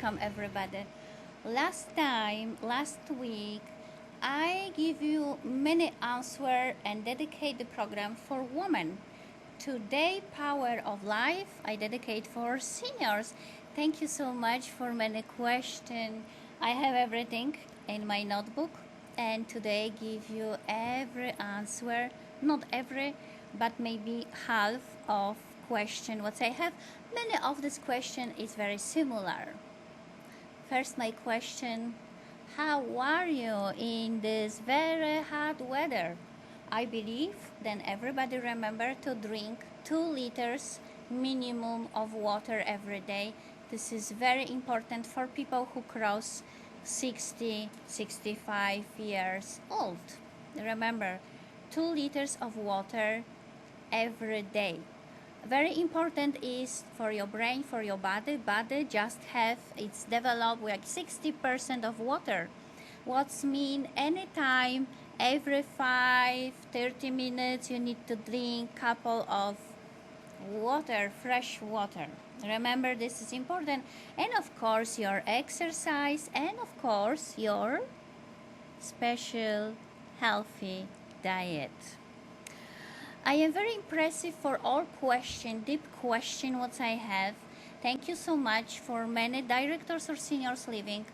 welcome everybody. Last week, I give you many answer and dedicate the program for women. Today, Power of Life, I dedicate for seniors. Thank you so much for many questions. I have everything in my notebook, and today give you every answer, not every, but maybe half of question what I have. Many of this question is very similar. First, my question: how are you in this very hot weather? I believe then everybody remember to drink 2 liters minimum of water every day. This is very important for people who cross 60, 65 years old. Remember, 2 liters of water every day. Very important is for your brain, for your body just have it's developed like 60% of water. What's mean anytime every 5-30 minutes you need to drink couple of water, fresh water. Remember, this is important. And of course your exercise, and of course your special healthy diet. I am very impressive for all deep question what I have. Thank you so much for many directors or seniors living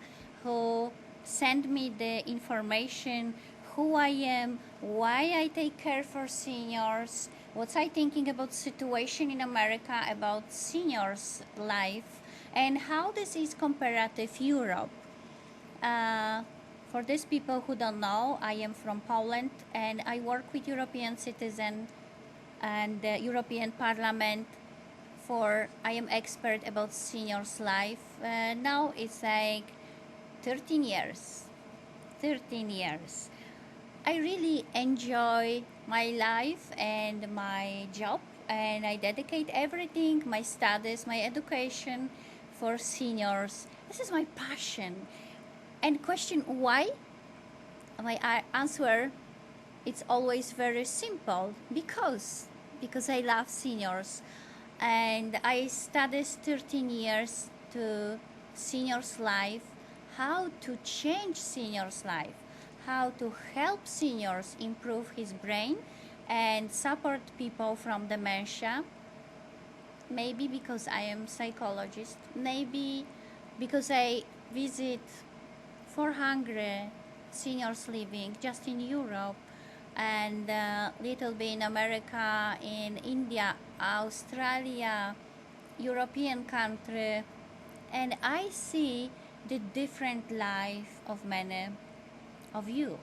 who send me the information, who I am, why I take care for seniors, what I thinking about situation in America about seniors life, and how this is comparative Europe. For these people who don't know, I am from Poland and I work with European citizens and the European Parliament I am expert about seniors life. Now it's like 13 years. 13 years. I really enjoy my life and my job, and I dedicate everything, my studies, my education for seniors. This is my passion. And question why? My answer, it's always very simple. Because I love seniors, and I studied 13 years to seniors life, how to change seniors life, how to help seniors improve his brain and support people from dementia. Maybe because I am psychologist, maybe because I visit 400 seniors living just in Europe, and little bit in America, in India, Australia, European country, and I see the different life of many of you.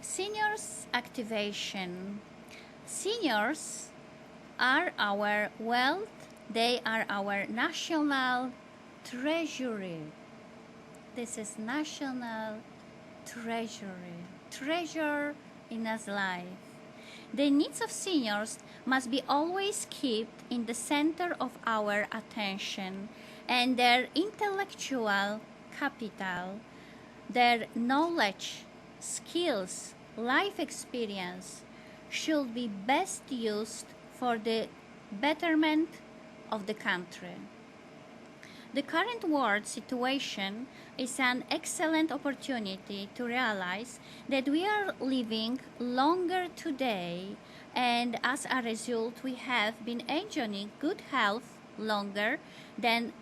Seniors activation. Seniors are our wealth, they are our national treasury. This is national treasury. Treasure in us life. The needs of seniors must be always kept in the center of our attention, and their intellectual capital, their knowledge, skills, life experience should be best used for the betterment of the country. The current world situation is an excellent opportunity to realize that we are living longer today, and as a result we have been enjoying good health longer than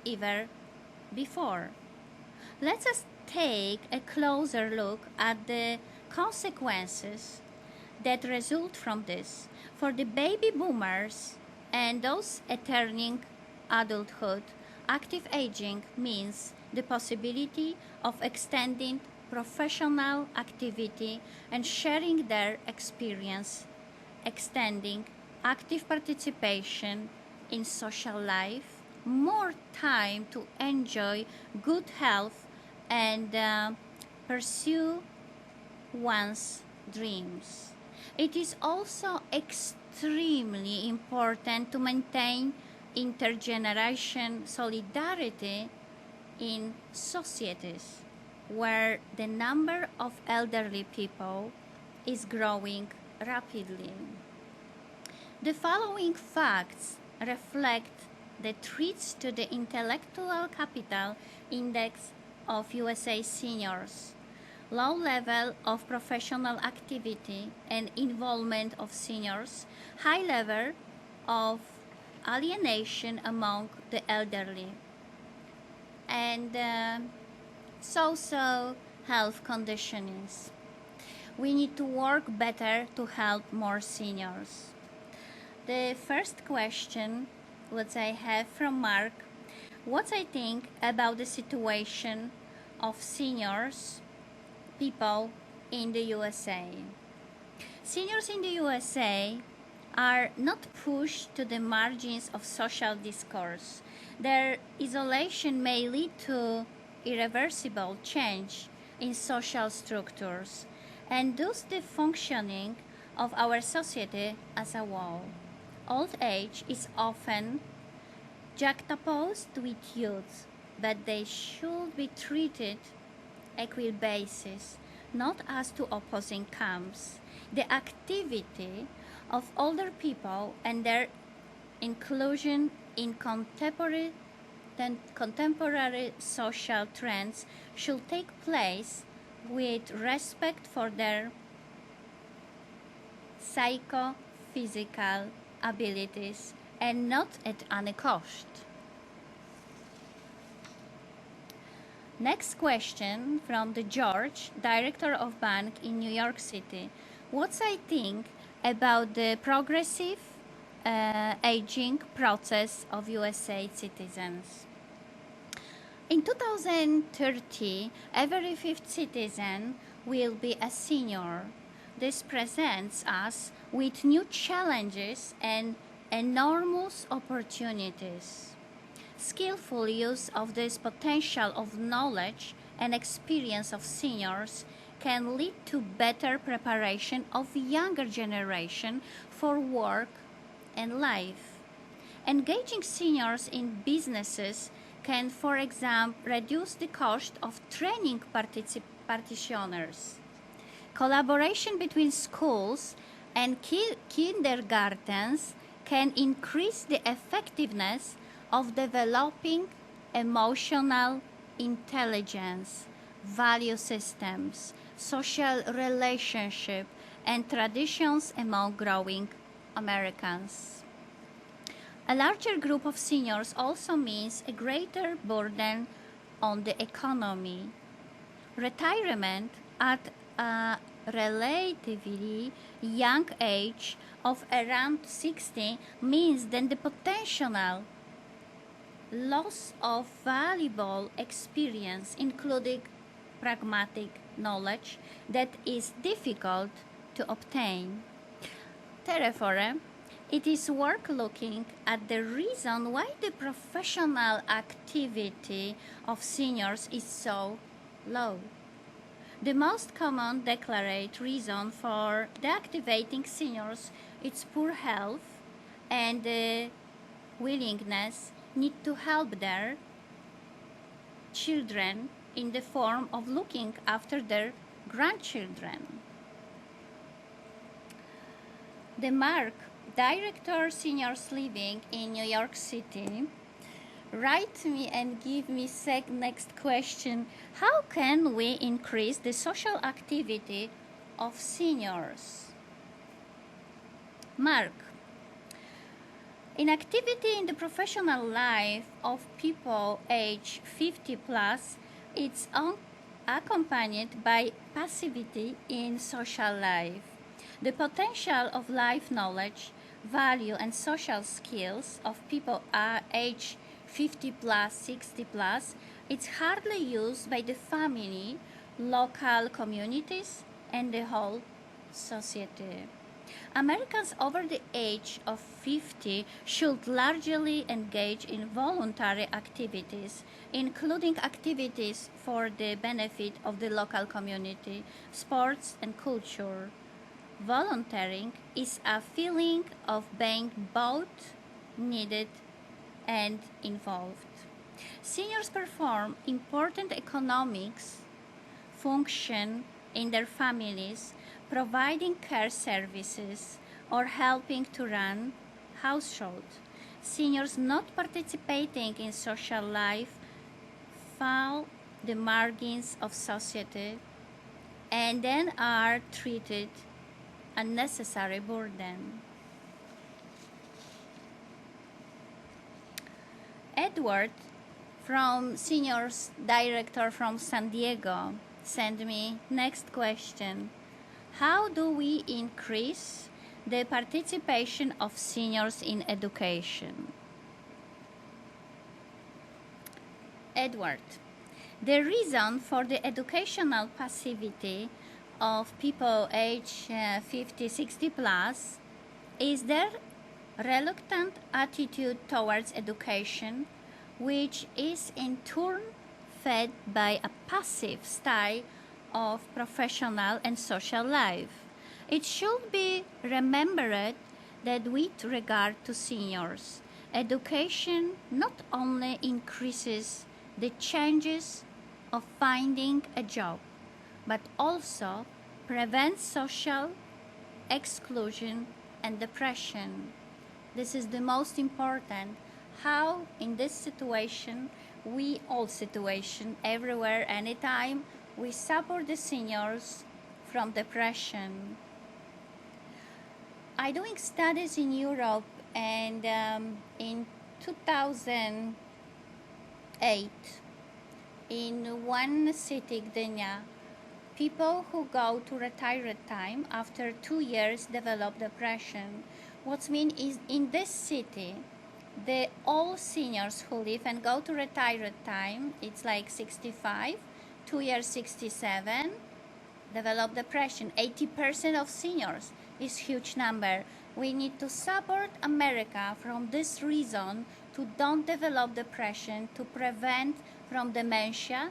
ever before. Let us take a closer look at the consequences that result from this for the baby boomers and those attaining adulthood. Active aging means the possibility of extending professional activity and sharing their experience, extending active participation in social life, more time to enjoy good health and pursue one's dreams. It is also extremely important to maintain intergeneration solidarity in societies where the number of elderly people is growing rapidly. The following facts reflect that treats to the intellectual capital index of USA seniors, low level of professional activity and involvement of seniors, high level of alienation among the elderly, and so health conditions. We need to work better to help more seniors. The first question, what I have from Mark, what I think about the situation of seniors people in the USA. Seniors in the USA are not pushed to the margins of social discourse. Their isolation may lead to irreversible change in social structures and thus the functioning of our society as a whole. Old age is often juxtaposed with youth, but they should be treated equal basis, not as two opposing camps. The activity of older people and their inclusion in contemporary social trends should take place with respect for their psychophysical abilities and not at any cost. Next question from the George, director of bank in New York City. What I think about the progressive aging process of USA citizens? In 2030, every fifth citizen will be a senior. This presents us with new challenges and enormous opportunities. Skillful use of this potential of knowledge and experience of seniors can lead to better preparation of younger generation for work and life. Engaging seniors in businesses can, for example, reduce the cost of training practitioners. Collaboration between schools and kindergartens can increase the effectiveness of developing emotional intelligence, value systems, social relationship, and traditions among growing Americans. A larger group of seniors also means a greater burden on the economy. Retirement at a relatively young age of around 60 means then the potential loss of valuable experience, including pragmatic knowledge, that is difficult to obtain. Therefore, it is worth looking at the reason why the professional activity of seniors is so low. The most common declared reason for deactivating seniors is poor health and the willingness need to help their children in the form of looking after their grandchildren. The Mark, Director Seniors Living in New York City, write me and give me next question. How can we increase the social activity of seniors? Mark, inactivity in the professional life of people age 50 plus is accompanied by passivity in social life. The potential of life knowledge, value, and social skills of people age 50 plus, 60 plus, it's hardly used by the family, local communities, and the whole society. Americans over the age of 50 should largely engage in voluntary activities, including activities for the benefit of the local community, sports, and culture. Volunteering is a feeling of being both needed and involved. Seniors perform important economics function in their families, providing care services or helping to run household. Seniors not participating in social life fall the margins of society and then are treated unnecessary burden. Edward from Seniors Director from San Diego sent me next question. How do we increase the participation of seniors in education? Edward, the reason for the educational passivity of people age 50, 60 plus is their reluctant attitude towards education, which is in turn fed by a passive style of professional and social life. It should be remembered that with regard to seniors, education not only increases the chances of finding a job, but also prevents social exclusion and depression. This is the most important. How in this situation, all situation, everywhere, anytime, we support the seniors from depression. I'm doing studies in Europe, and in 2008, in one city, Gdynia, people who go to retirement time after 2 years develop depression. What's mean is in this city, all seniors who live and go to retirement time, it's like 65, 2 years 67, develop depression. 80% of seniors is huge number. We need to support America from this reason to don't develop depression, to prevent from dementia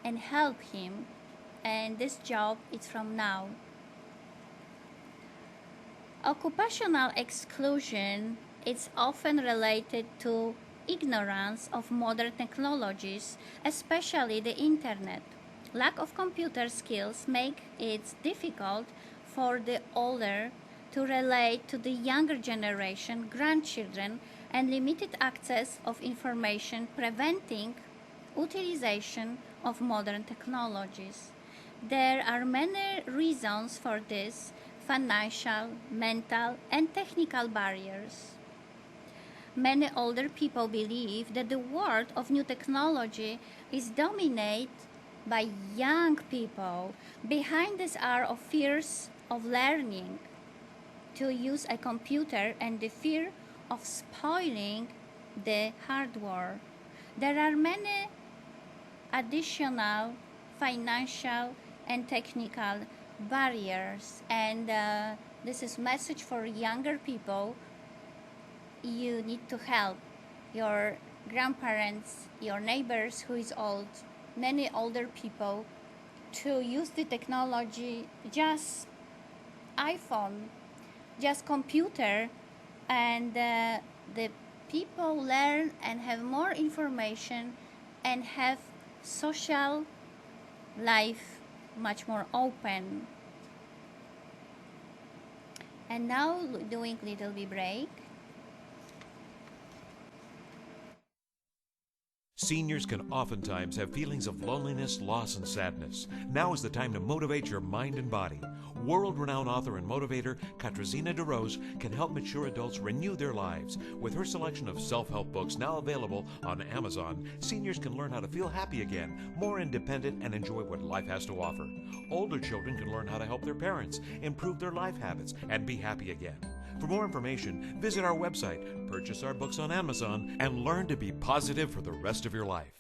and help him. And this job is from now. Occupational exclusion is often related to ignorance of modern technologies, especially the internet. Lack of computer skills make it difficult for the older to relate to the younger generation, grandchildren, and limited access of information preventing utilization of modern technologies. There are many reasons for this: financial, mental, and technical barriers. Many older people believe that the world of new technology is dominated by young people. Behind this are of fears of learning to use a computer and the fear of spoiling the hardware. There are many additional financial and technical barriers, and this is message for younger people. You need to help your grandparents, your neighbors who is old, many older people, to use the technology, just iPhone, just computer, and the people learn and have more information and have social life much more open. And now doing little bit break. Seniors can oftentimes have feelings of loneliness, loss, and sadness. Now is the time to motivate your mind and body. World-renowned author and motivator Katarzyna DeRose can help mature adults renew their lives. With her selection of self-help books now available on Amazon, seniors can learn how to feel happy again, more independent, and enjoy what life has to offer. Older children can learn how to help their parents, improve their life habits, and be happy again. For more information, visit our website, purchase our books on Amazon, and learn to be positive for the rest of your life.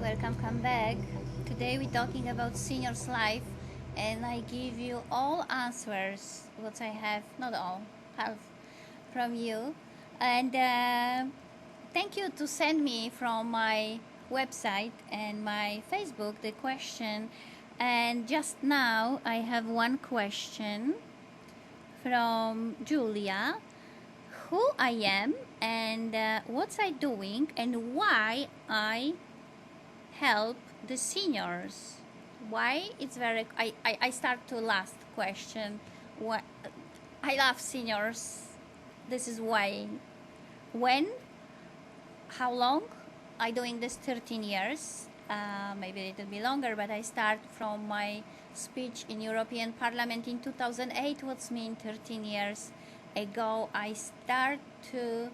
Welcome, come back. Today we're talking about seniors life, and I give you all answers what I have, not all, have from you. And thank you to send me from my website and my Facebook the question. And just now I have one question from Julia. Who I am and what I doing and why I help the seniors. Why it's very I start to last question. What I love seniors. This is why. When, how long? I doing this 13 years. Maybe it will be longer, but I start from my speech in European Parliament in 2008. What's mean 13 years ago? I start to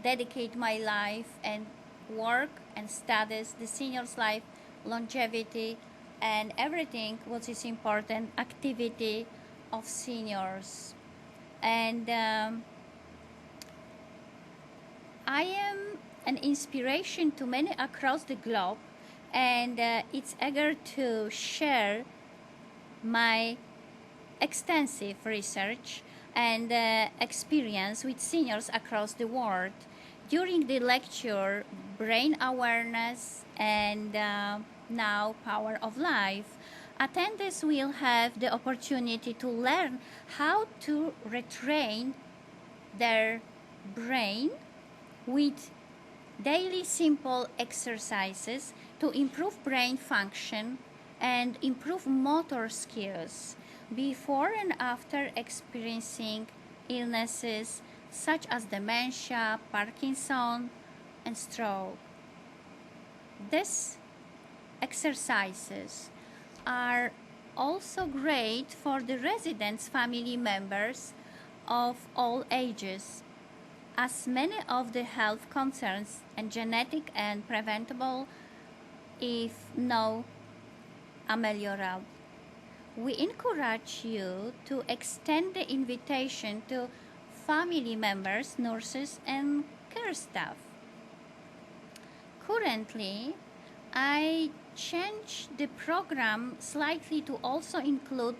dedicate my life and work and studies, the seniors' life, longevity, and everything what is important, activity of seniors. And I am an inspiration to many across the globe, and it's eager to share my extensive research and experience with seniors across the world. During the lecture, Brain Awareness and now Power of Life, attendees will have the opportunity to learn how to retrain their brain with daily simple exercises to improve brain function and improve motor skills before and after experiencing illnesses such as dementia, Parkinson, and stroke. These exercises are also great for the residents' family members of all ages, as many of the health concerns and genetic and preventable if no ameliorable. We encourage you to extend the invitation to family members, nurses, and care staff. Currently, I changed the program slightly to also include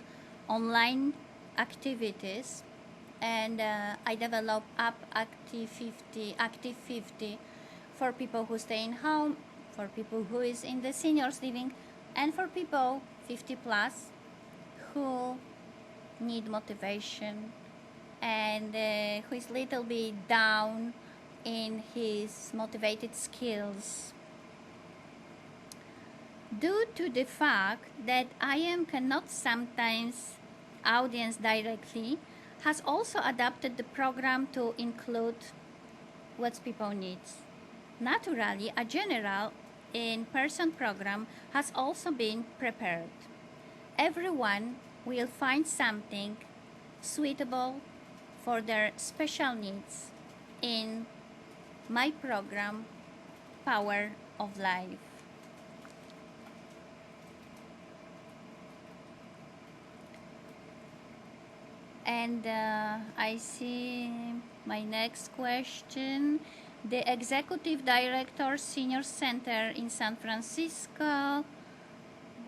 online activities, and I developed app Active 50 for people who stay in home, for people who is in the seniors living, and for people 50 plus who need motivation and who is little bit down in his motivated skills. Due to the fact that IM cannot sometimes audience directly, has also adapted the program to include what people needs. Naturally, a general in-person program has also been prepared. Everyone will find something suitable for their special needs in my program, Power of Life. And I see my next question. The Executive Director, Senior Center in San Francisco,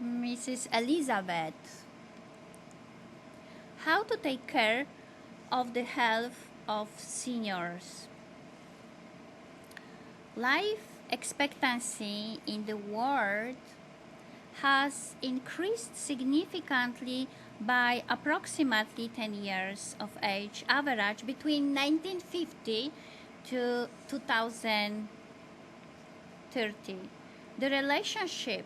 Mrs. Elizabeth. How to take care of the health of seniors. Life expectancy in the world has increased significantly by approximately 10 years of age average between 1950 to 2030. The relationship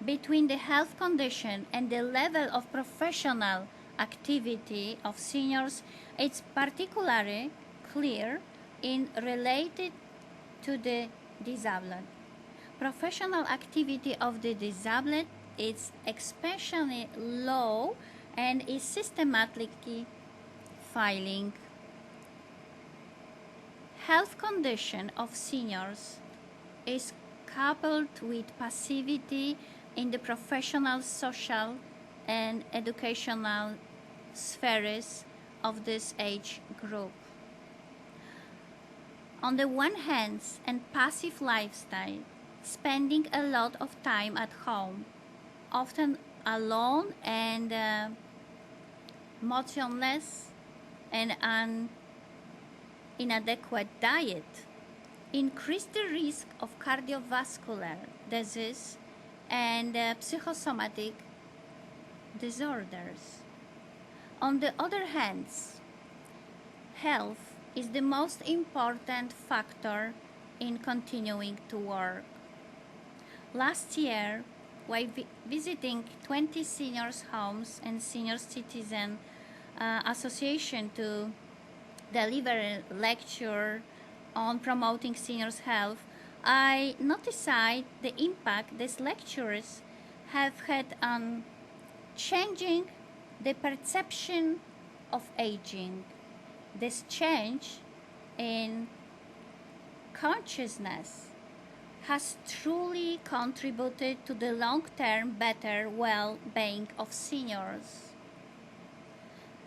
between the health condition and the level of professional activity of seniors is particularly clear in related to the disabled. Professional activity of the disabled is especially low and is systematically failing. Health condition of seniors is coupled with passivity in the professional, social, and educational spheres of this age group. On the one hand, and passive lifestyle, spending a lot of time at home, often alone and motionless, and an inadequate diet increase the risk of cardiovascular disease and psychosomatic disorders. On the other hand, health is the most important factor in continuing to work. Last year, while visiting 20 seniors' homes and senior citizen association to deliver a lecture on promoting seniors' health, I noticed the impact these lectures have had on changing the perception of aging. This change in consciousness has truly contributed to the long-term better well-being of seniors.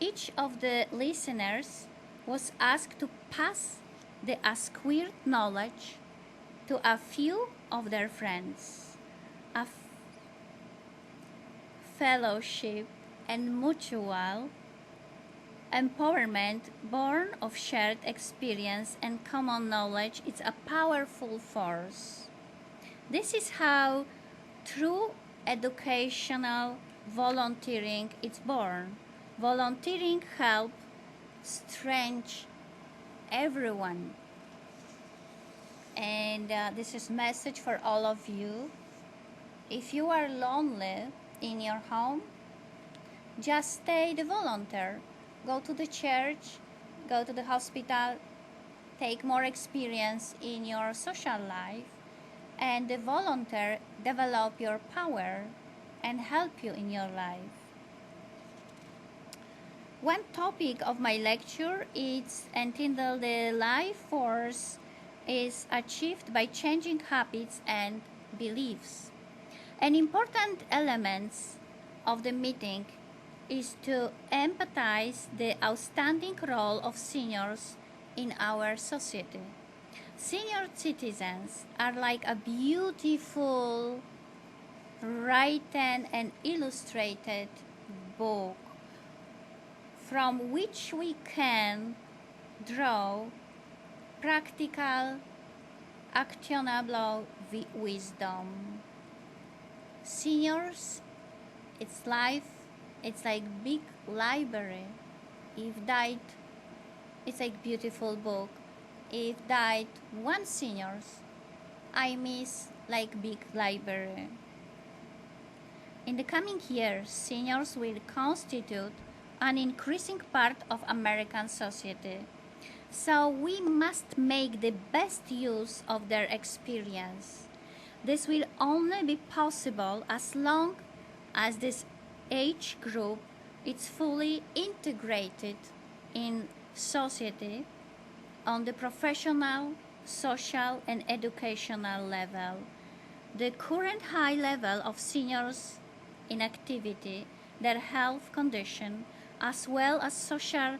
Each of the listeners was asked to pass the acquired knowledge to a few of their friends. A fellowship and mutual empowerment born of shared experience and common knowledge is a powerful force. This is how true educational volunteering is born. Volunteering helps strengthen everyone. And this is a message for all of you. If you are lonely in your home, just stay the volunteer. Go to the church, go to the hospital, take more experience in your social life, and the volunteer develop your power and help you in your life. One topic of my lecture is entitled "The Life Force is Achieved by Changing Habits and Beliefs." An important element of the meeting is to empathize the outstanding role of seniors in our society. Senior citizens are like a beautiful written and illustrated book from which we can draw practical, actionable wisdom. Seniors, it's like big library. If died, it's like beautiful book. If died one seniors, I miss like big library. In the coming years, seniors will constitute an increasing part of American society. So we must make the best use of their experience. This will only be possible as long as this age group is fully integrated in society on the professional, social, and educational level. The current high level of seniors inactivity, their health condition, as well as social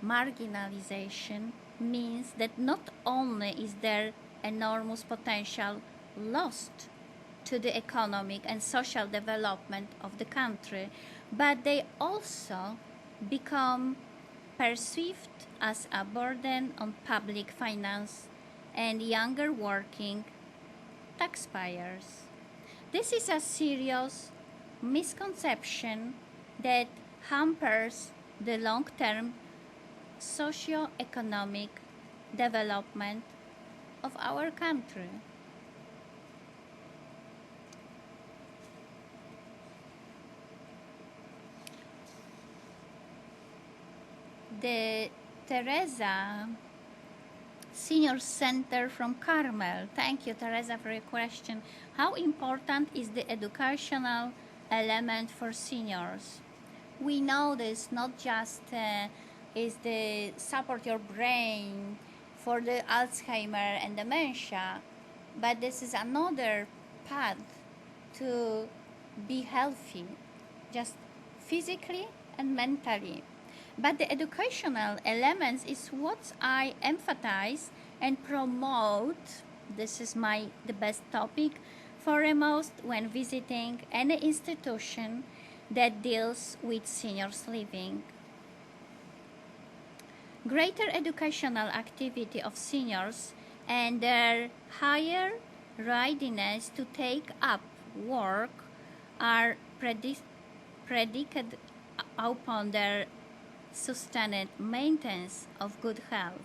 marginalization means that not only is there enormous potential lost to the economic and social development of the country, but they also become perceived as a burden on public finance and younger working taxpayers. This is a serious misconception that hampers the long-term socio-economic development of our country. The Teresa Senior Center from Carmel. Thank you, Teresa, for your question. How important is the educational element for seniors? We know this not just is the support your brain for the Alzheimer and dementia, but this is another path to be healthy, just physically and mentally. But the educational elements is what I emphasize and promote. This is the best topic foremost when visiting any institution that deals with seniors living. Greater educational activity of seniors and their higher readiness to take up work are predicated upon their sustained maintenance of good health.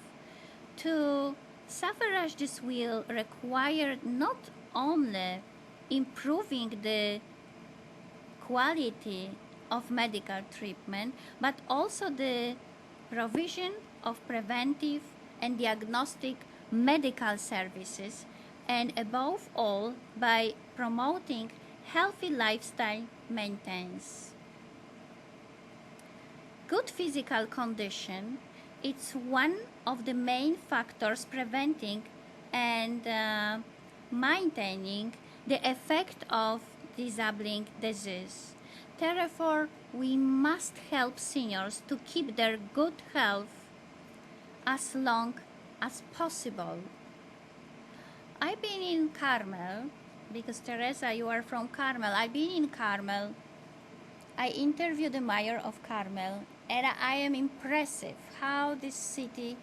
To suffrage this will require not only improving the quality of medical treatment, but also the provision of preventive and diagnostic medical services, and above all, by promoting healthy lifestyle maintenance. Good physical condition, it's one of the main factors preventing and maintaining the effect of disabling disease. Therefore, we must help seniors to keep their good health as long as possible. I've been in Carmel, because Teresa, you are from Carmel. I've been in Carmel. I interviewed the mayor of Carmel, and I am impressed how this city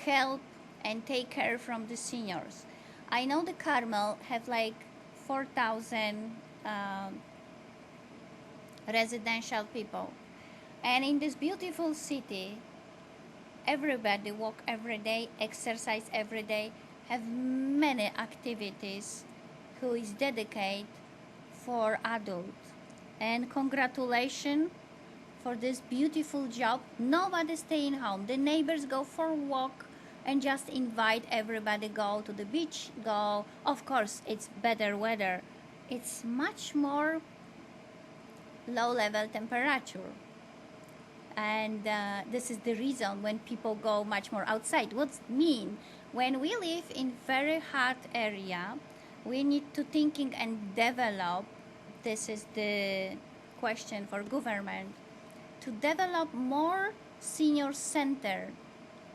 help and take care from the seniors. I know the Carmel have like 4,000 residential people, and in this beautiful city, everybody walk every day, exercise every day, have many activities who is dedicated for adults. And congratulations for this beautiful job. Nobody staying home. The neighbors go for a walk and just invite everybody go to the beach, go. Of course, it's better weather. It's much more low level temperature. And this is the reason when people go much more outside. What's mean? When we live in very hot area, we need to thinking and develop, this is the question for government, to develop more senior center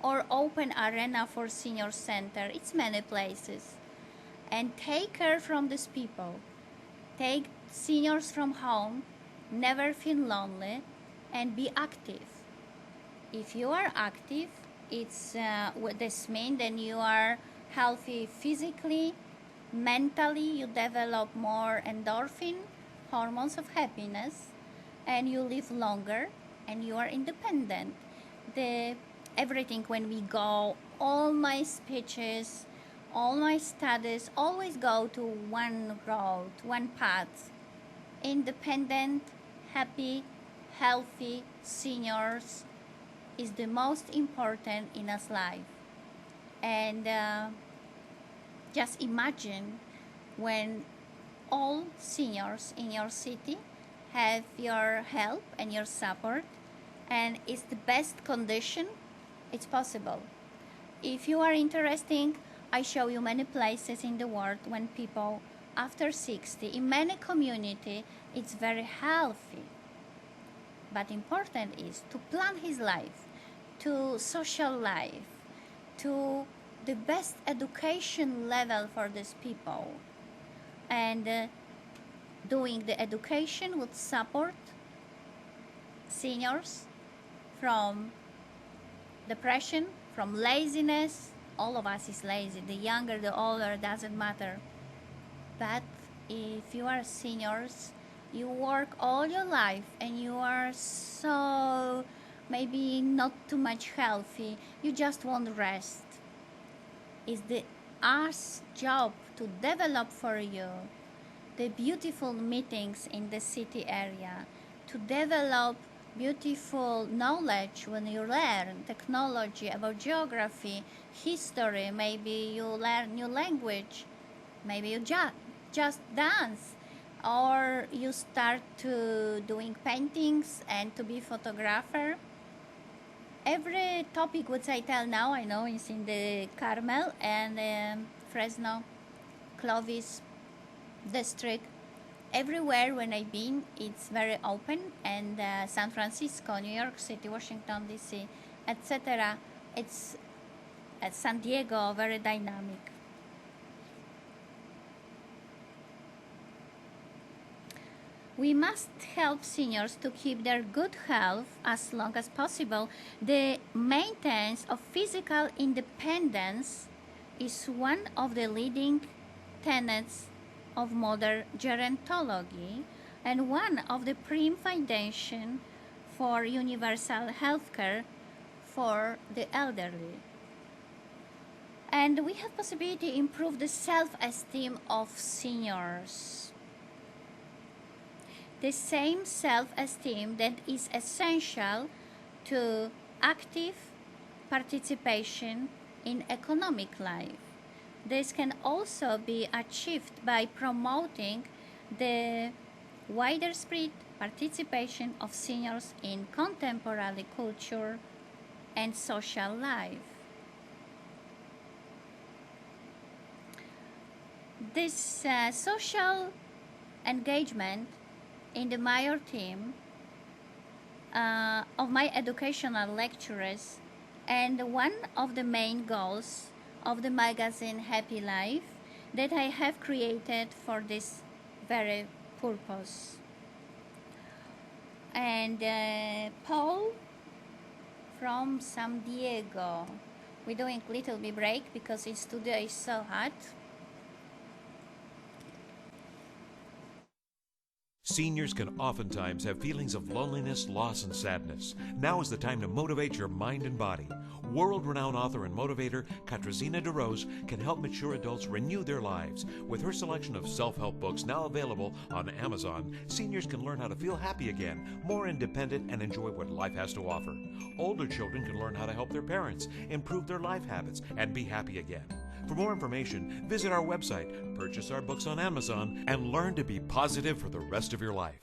or open arena for senior center. It's many places. And take care from these people. Take seniors from home, never feel lonely, and be active. If you are active, it's what this means, then you are healthy physically, mentally, you develop more endorphin, hormones of happiness, and you live longer, and you are independent. Everything when we go, all my speeches, all my studies always go to one road, one path. Independent, happy, healthy seniors is the most important in us life. And just imagine when all seniors in your city have your help and your support, and it's the best condition it's possible. If you are interested, I show you many places in the world when people after 60 in many community it's very healthy. But important is to plan his life, to social life, to the best education level for these people. And doing the education would support seniors from depression, from laziness. All of us is lazy. The younger, the older, doesn't matter. But if you are seniors, you work all your life and you are so maybe not too much healthy, you just want rest. It's the us job to develop for you the beautiful meetings in the city area, to develop beautiful knowledge when you learn technology about geography, history, maybe you learn new language, maybe you just dance, or you start to doing paintings and to be photographer. Every topic which I tell now, I know is in the Carmel and Fresno, Clovis district. Everywhere when I've been, it's very open, and San Francisco, New York City, Washington DC, etc. It's at San Diego, very dynamic. We must help seniors to keep their good health as long as possible. The maintenance of physical independence is one of the leading tenets of modern gerontology and one of the prime foundation for universal healthcare for the elderly. And we have possibility to improve the self-esteem of seniors. The same self-esteem that is essential to active participation in economic life. This can also be achieved by promoting the widespread participation of seniors in contemporary culture and social life. This social engagement in the major theme of my educational lectures and one of the main goals of the magazine Happy Life that I have created for this very purpose. And Paul from San Diego, we're doing little bit break because it's today is so hot. Seniors can oftentimes have feelings of loneliness, loss, and sadness. Now is the time to motivate your mind and body. World-renowned author and motivator Katrina DeRose can help mature adults renew their lives. With her selection of self-help books now available on Amazon, seniors can learn how to feel happy again, more independent, and enjoy what life has to offer. Older children can learn how to help their parents, improve their life habits, and be happy again. For more information, visit our website, purchase our books on Amazon, and learn to be positive for the rest of your life.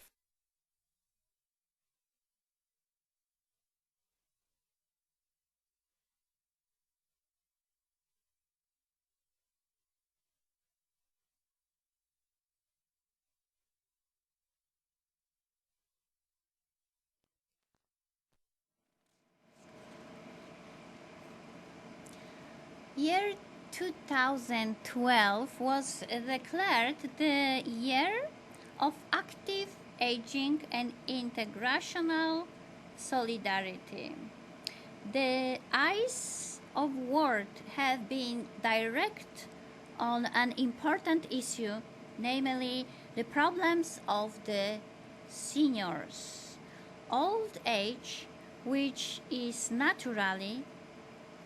Year 2012 was declared the year of active aging and intergenerational solidarity. The eyes of world have been direct on an important issue, namely the problems of the seniors. Old age, which is naturally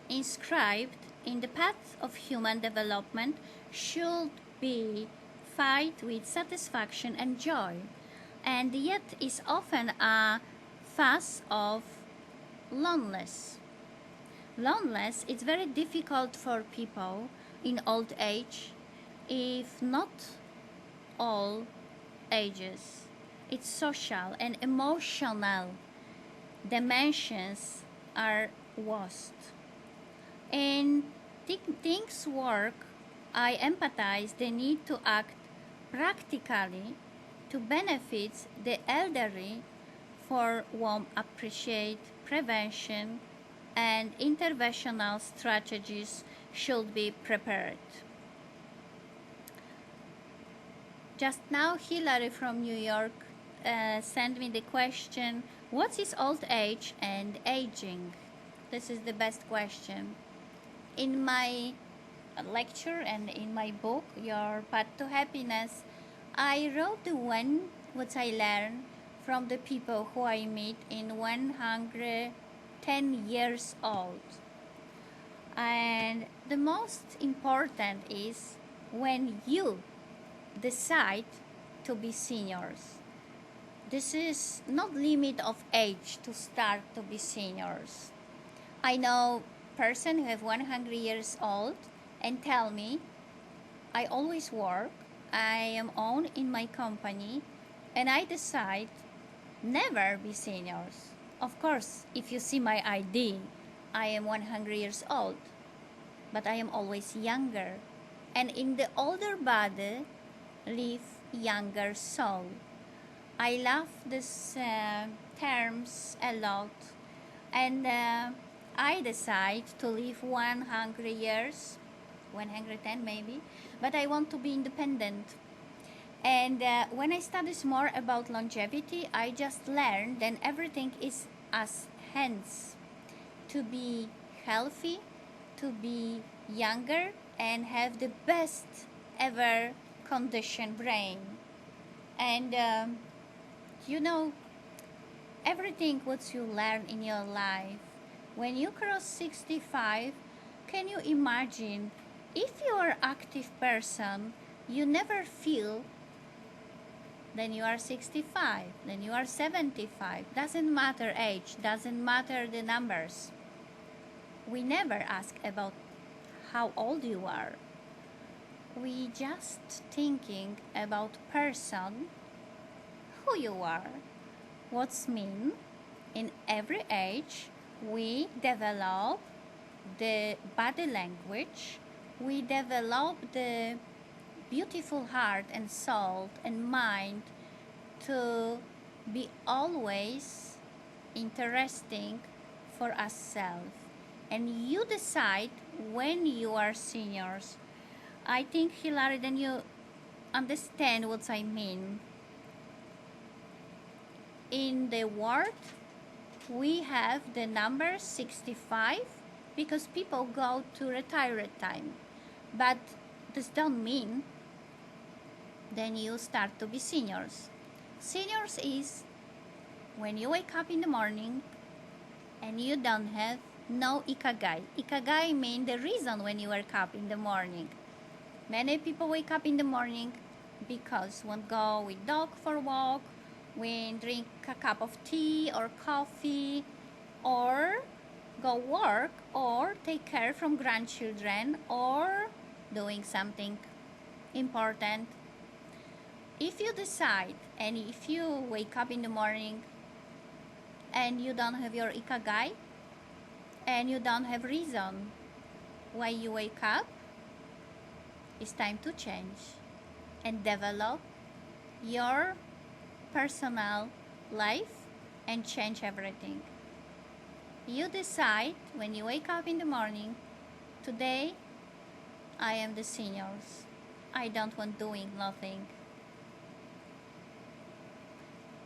inscribed in the path of human development, should be filled with satisfaction and joy, and yet is often a phase of loneliness. Loneliness is very difficult for people in old age, if not all ages. Its social and emotional dimensions are vast. In Things Work, I empathize the need to act practically to benefit the elderly, for whom appreciate prevention and interventional strategies should be prepared. Just now, Hillary from New York sent me the question, what is old age and aging? This is the best question. In my lecture and in my book, Your Path to Happiness, I wrote the one what I learned from the people who I meet in 110 years old. And the most important is when you decide to be seniors. This is not limit of age to start to be seniors. I know person who have 100 years old and tell me, I always work, I am own in my company, and I decide never be seniors. Of course, if you see my ID, I am 100 years old, but I am always younger. And in the older body, live younger soul. I love these terms a lot, and I decide to live 100 years, 110 maybe, but I want to be independent. And when I study more about longevity, I just learned that everything is as hands. To be healthy, to be younger, and have the best ever conditioned brain. And you know, everything what you learn in your life, when you cross 65, can you imagine if you are active person, you never feel then you are 65, then you are 75. Doesn't matter age, doesn't matter the numbers. We never ask about how old you are. We just thinking about person, who you are, what's mean. In every age, we develop the body language, we develop the beautiful heart and soul and mind to be always interesting for ourselves. And you decide when you are seniors. I think, Hilary, then you understand what I mean. In the world, we have the number 65 because people go to retirement time. But this don't mean then you start to be seniors. Seniors is when you wake up in the morning and you don't have no ikagai. Ikagai means the reason when you wake up in the morning. Many people wake up in the morning because want go with dog for a walk, when drink a cup of tea or coffee, or go work, or take care from grandchildren, or doing something important. If you decide and if you wake up in the morning and you don't have your ikagai and you don't have reason why you wake up, it's time to change and develop your personal life and change everything. You decide when you wake up in the morning, today I am the seniors. I don't want doing nothing.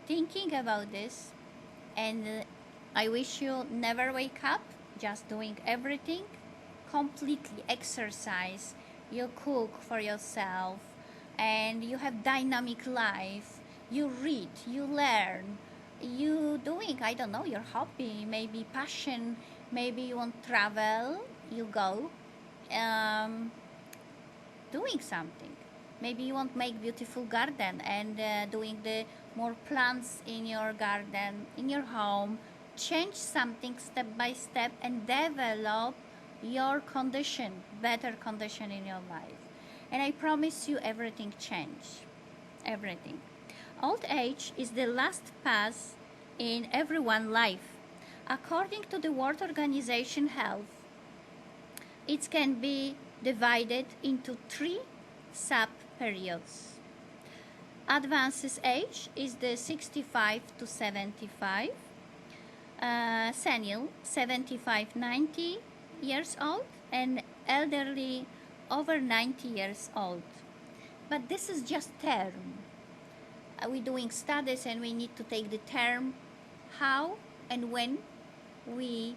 Thinking about this, and I wish you never wake up just doing everything completely exercise, you cook for yourself, and you have dynamic life, you read, you learn, you doing, I don't know, your hobby, maybe passion, maybe you want travel, you go doing something. Maybe you want make beautiful garden and doing the more plants in your garden, in your home. Change something step by step and develop your condition, better condition in your life. And I promise you everything change. Everything. Old age is the last pass in everyone's life. According to the World Organization Health, it can be divided into 3 sub-periods. Advanced age is the 65 to 75, senile 75-90 years old, and elderly over 90 years old. But this is just term. We're doing studies and we need to take the term how and when we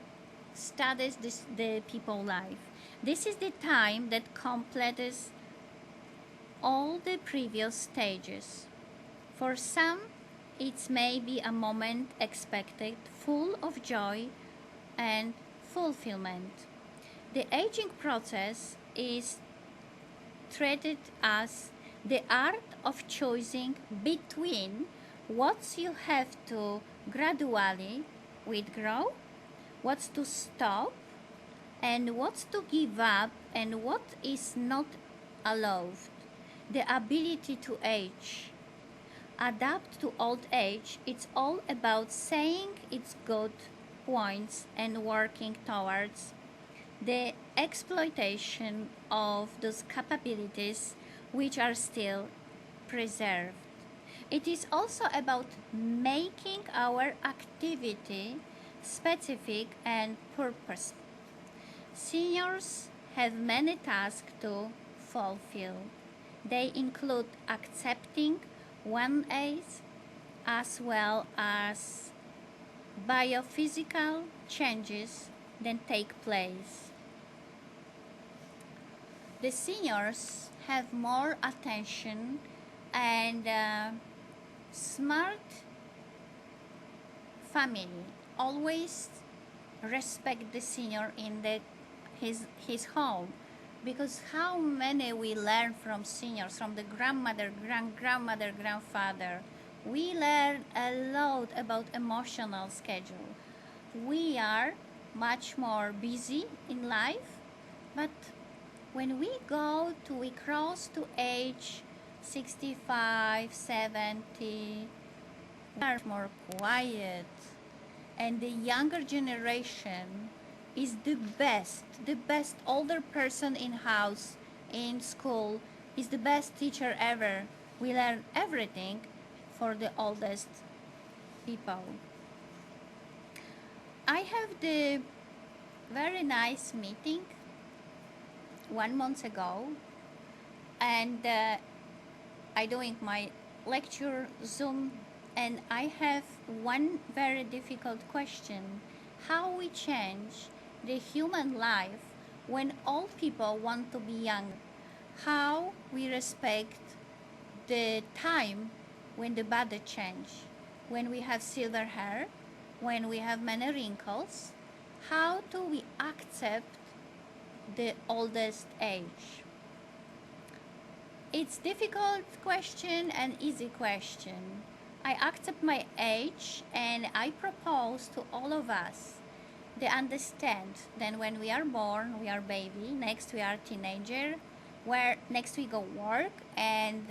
study the people life. This is the time that completes all the previous stages. For some, it may be a moment expected full of joy and fulfillment. The aging process is treated as the art of choosing between what you have to gradually withdraw, what's to stop, and what's to give up, and what is not allowed. The ability to age, adapt to old age, it's all about saying its good points and working towards the exploitation of those capabilities which are still preserved. It is also about making our activity specific and purposeful. Seniors have many tasks to fulfill. They include accepting one age as well as biophysical changes that take place. the seniors have more attention and smart family always respect the senior in his home, because how many we learn from seniors, from the grandmother, grandmother, grandfather. We learn a lot about emotional schedule. We are much more busy in life, but when we cross to age 65, 70, we are more quiet, and the younger generation is the best older person in house, in school, is the best teacher ever. We learn everything for the oldest people. I have the very nice meeting 1 month ago, and I doing my lecture Zoom, and I have one very difficult question: how we change the human life when old people want to be young? How we respect the time when the body change, when we have silver hair, when we have many wrinkles? How do we accept the oldest age? It's difficult question and easy question. I accept my age, and I propose to all of us they understand that when we are born we are baby, next we are teenager, where next we go work, and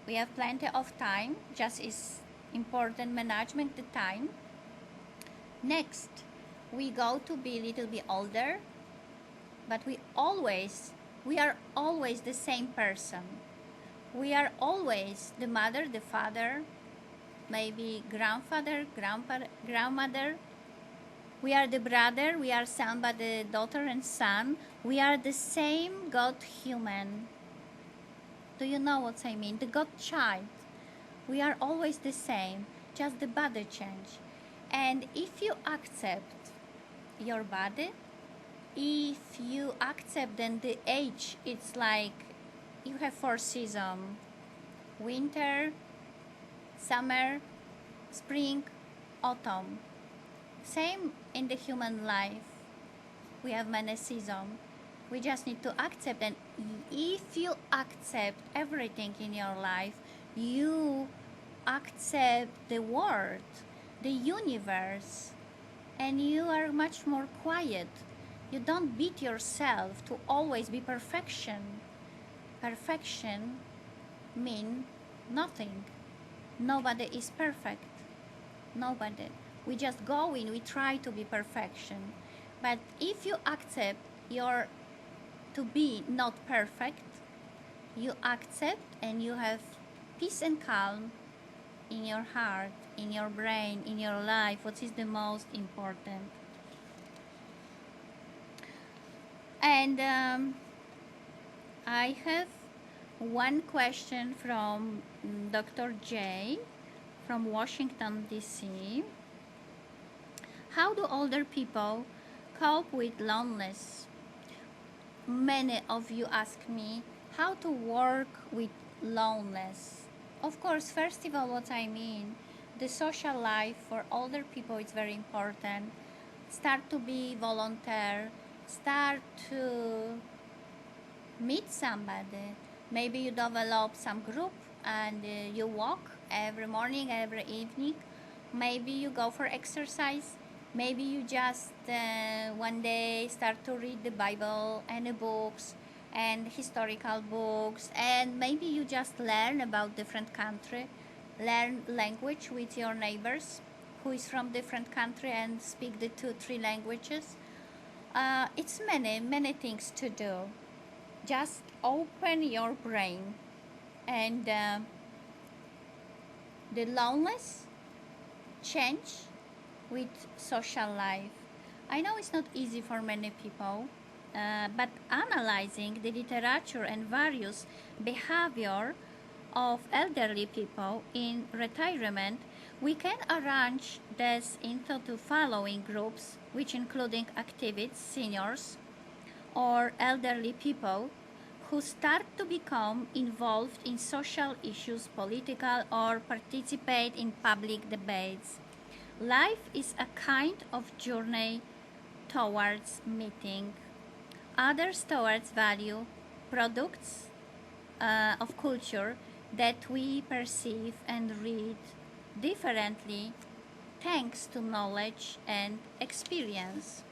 we have plenty of time, just is important management the time. Next we go to be a little bit older, but we are always the same person. We are always the mother, the father, maybe grandfather, grandmother. We are the brother, we are somebody, daughter and son. We are the same God human. Do you know what I mean? The God child. We are always the same, just the body change. And if you accept your body, if you accept then the age, it's like you have 4 seasons: winter, summer, spring, autumn. Same in the human life. We have many seasons. We just need to accept, and if you accept everything in your life, you accept the world, the universe, and you are much more quiet. You don't beat yourself to always be perfection. Perfection means nothing. Nobody is perfect. Nobody. We just go in, we try to be perfection. But if you accept your to be not perfect, you accept and you have peace and calm in your heart, in your brain, in your life, what is the most important. And I have one question from Dr. J from Washington, D.C. How do older people cope with loneliness? Many of you ask me how to work with loneliness. Of course, first of all, what I mean, the social life for older people is very important. Start to be volunteer, start to meet somebody. Maybe you develop some group and you walk every morning, every evening. Maybe you go for exercise. Maybe you just one day start to read the Bible and the books and historical books, and maybe you just learn about different country, learn language with your neighbors who is from different country and speak the 2-3 languages. It's many things to do. Just open your brain, and the loneliness change with social life. I know it's not easy for many people, but analyzing the literature and various behavior of elderly people in retirement, we can arrange this into the following groups, which including activists, seniors, or elderly people who start to become involved in social issues, political, or participate in public debates. Life is a kind of journey towards meeting others, towards value products of culture that we perceive and read differently thanks to knowledge and experience.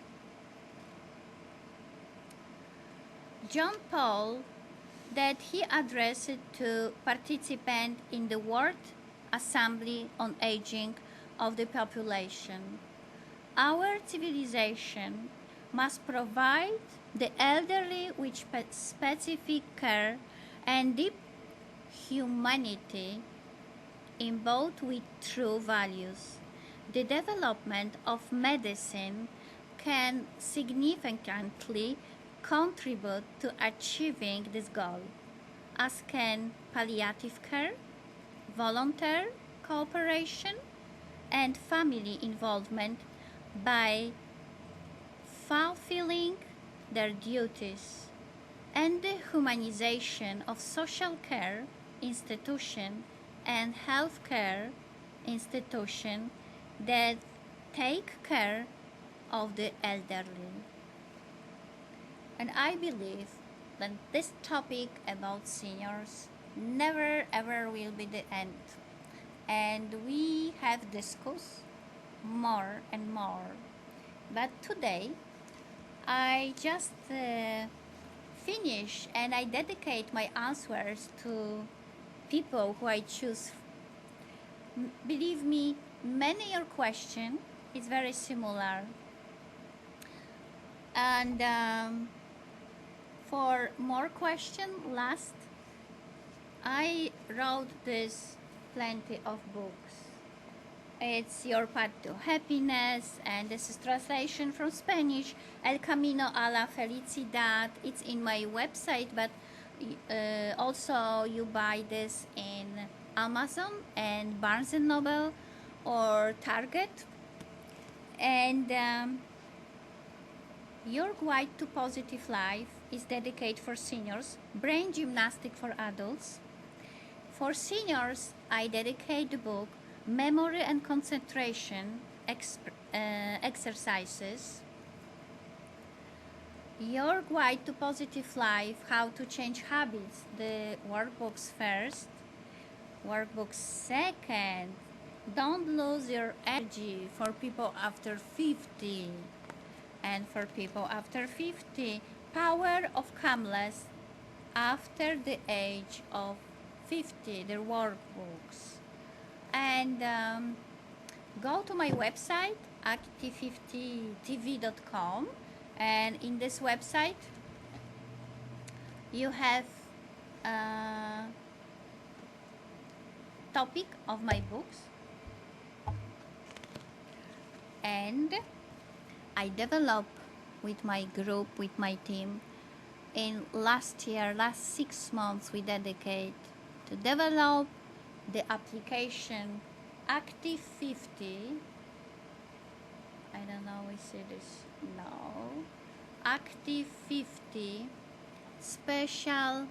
John Paul, that he addressed to participants in the World Assembly on Aging of the Population. Our civilization must provide the elderly with specific care and deep humanity imbibed with true values. The development of medicine can significantly contribute to achieving this goal, as can palliative care, volunteer cooperation, and family involvement by fulfilling their duties, and the humanization of social care institutions and healthcare institutions that take care of the elderly. And I believe that this topic about seniors never ever will be the end. And we have discussed more and more. But today, I just finish and I dedicate my answers to people who I choose. Believe me, many your question is very similar. And for more question, last, I wrote this plenty of books. It's Your Path to Happiness, and this is translation from Spanish, El Camino a la Felicidad. It's in my website, but also you buy this in Amazon and Barnes & Noble or Target. And Your Guide to Positive Life is dedicated for seniors, Brain Gymnastic for Adults. For seniors, I dedicate the book Memory and Concentration Exercises. Your Guide to Positive Life, How to Change Habits, the workbooks first. Workbook second, Don't Lose Your Energy for people after 50. And for people after 50, Power of Calmness after the age of 50, the workbooks. And go to my website, active50tv.com, and in this website you have a topic of my books, and I develop with my group, with my team. In last 6 months, we dedicate to develop the application Active 50. I don't know, we see this now. Active 50 special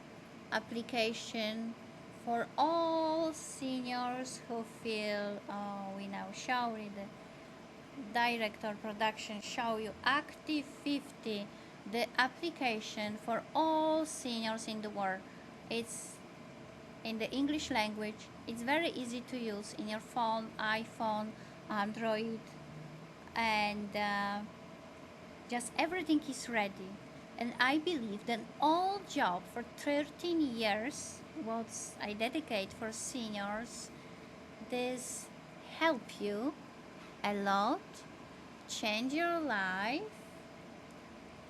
application for all seniors who feel, we now show it, the director production show you Active 50, the application for all seniors in the world. It's in the English language. It's very easy to use in your phone, iPhone, Android, and just everything is ready. And I believe that all job for 13 years what I dedicate for seniors, this help you a lot, change your life,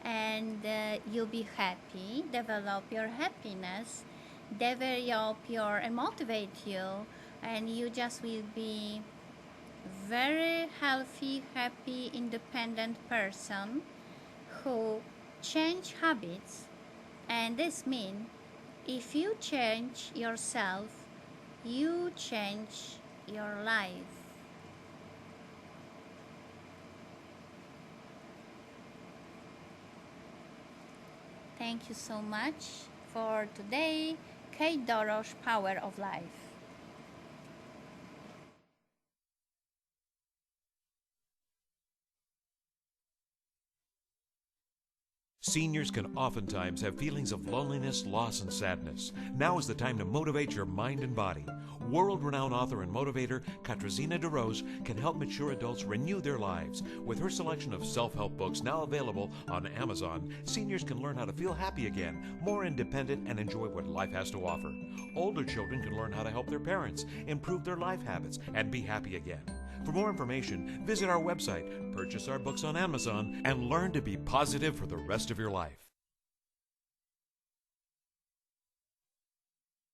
and you'll be happy, develop your happiness, develop your and motivate you, and you just will be very healthy, happy, independent person who change habits. And this means if you change yourself, you change your life. Thank you so much for today, Kate Dorosh, Power of Life. Seniors can oftentimes have feelings of loneliness, loss, and sadness. Now is the time to motivate your mind and body. World-renowned author and motivator Katrina DeRose can help mature adults renew their lives. With her selection of self-help books now available on Amazon, seniors can learn how to feel happy again, more independent, and enjoy what life has to offer. Older children can learn how to help their parents, improve their life habits, and be happy again. For more information, visit our website, purchase our books on Amazon, and learn to be positive for the rest of your life.